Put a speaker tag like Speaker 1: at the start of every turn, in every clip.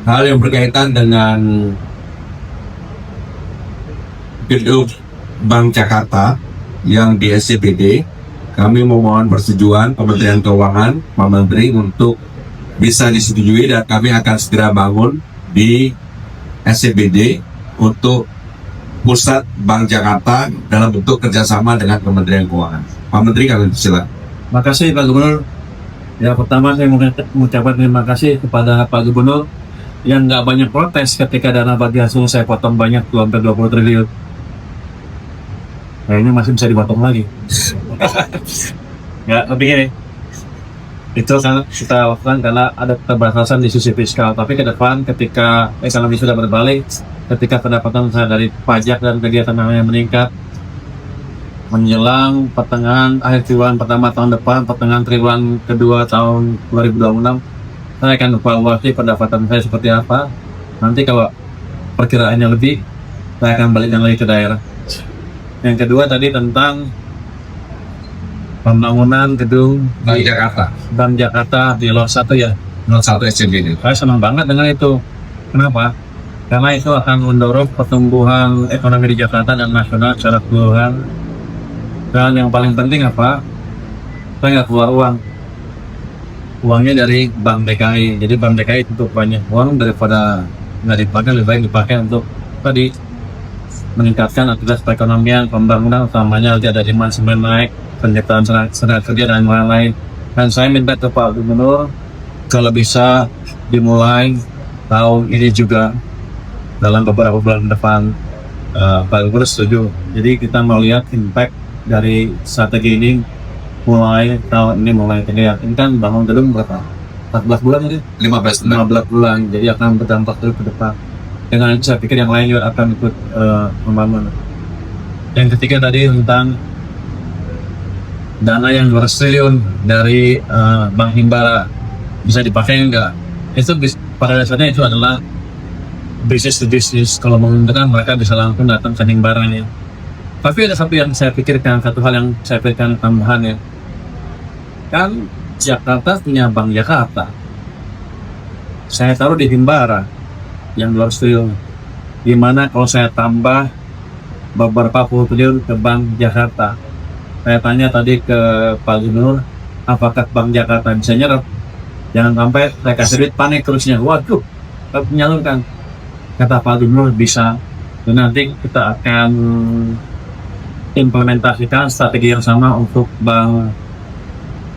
Speaker 1: hal yang berkaitan dengan gedung Bank Jakarta yang di SCBD, kami memohon persetujuan Kementerian Keuangan, Pak Menteri, untuk bisa disetujui dan kami akan segera bangun di SCBD untuk pusat Bank Jakarta dalam bentuk kerjasama dengan Kementerian Keuangan. Pak Menteri, kami silakan.
Speaker 2: Makasih Pak Gubernur. Ya, pertama saya mengucapkan terima kasih kepada Pak Gubernur yang nggak banyak protes ketika dana bagi hasil saya potong banyak tuh hampir 20 triliun. Nah, ini masih bisa dipotong lagi. Ya, tapi gini, itu kan kita lakukan karena ada keterbatasan di sisi fiskal. Tapi ke depan ketika ekonomi sudah berbalik, ketika pendapatan saya dari pajak dan kegiatan yang meningkat, menjelang pertengahan akhir triwulan pertama tahun depan, pertengahan triwulan kedua tahun 2026, saya akan evaluasi pendapatan saya seperti apa. Nanti kalau perkiraannya lebih, saya akan balikkan lagi ke daerah. Yang kedua tadi tentang pembangunan gedung
Speaker 1: Bank Jakarta,
Speaker 2: Bank Jakarta di Lot 1 ya.
Speaker 1: 01 SCBD.
Speaker 2: Saya senang banget dengan itu. Kenapa? Karena itu akan mendorong pertumbuhan ekonomi di Jakarta dan nasional secara keseluruhan. Dan yang paling penting apa? Saya nggak keluar uang. Uangnya dari Bank DKI. Jadi Bank DKI itu banyak uang daripada nggak dipakai, lebih baik dipakai untuk tadi meningkatkan aktivitas perekonomian, pembangunan, utamanya nanti ada demand semen naik, penciptaan tenaga kerja dan lain-lain. Dan saya minta ke Pak Gubernur kalau bisa dimulai tahun ini juga dalam beberapa bulan depan. Pak Gubernur setuju. Jadi kita mau lihat impact dari strategi ini mulai tahun ini mulai terlihat. Ini kan bangun gedung berapa? 14 bulan ini?
Speaker 1: 15 bulan.
Speaker 2: 15 bulan. Jadi akan berdampak terus ke depan. Dengan itu saya pikir yang lain juga akan ikut membangun. Yang ketiga tadi tentang dana yang 200 triliun dari Bank Himbara bisa dipakai enggak? Itu pada dasarnya itu adalah bisnis to bisnis. Kalau menguntungkan mereka bisa langsung datang ke Himbara ini. Tapi ada satu yang saya pikirkan, satu hal yang saya pikirkan tambahan ya. Kan Jakarta punya Bank Jakarta. Saya taruh di Himbara yang 200 triliun. Gimana kalau saya tambah beberapa puluh triliun ke Bank Jakarta? Saya tanya tadi ke Pak Gubernur, apakah Bank Jakarta bisa nyerap? Jangan sampai saya kasih duit panik terusnya. Waduh, menyalurkan. Kata Pak Gubernur bisa. Dan nanti kita akan implementasikan strategi yang sama untuk Bank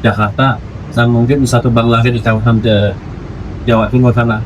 Speaker 2: Jakarta dan mungkin satu bank lagi di kawasan Jawa Timur sana.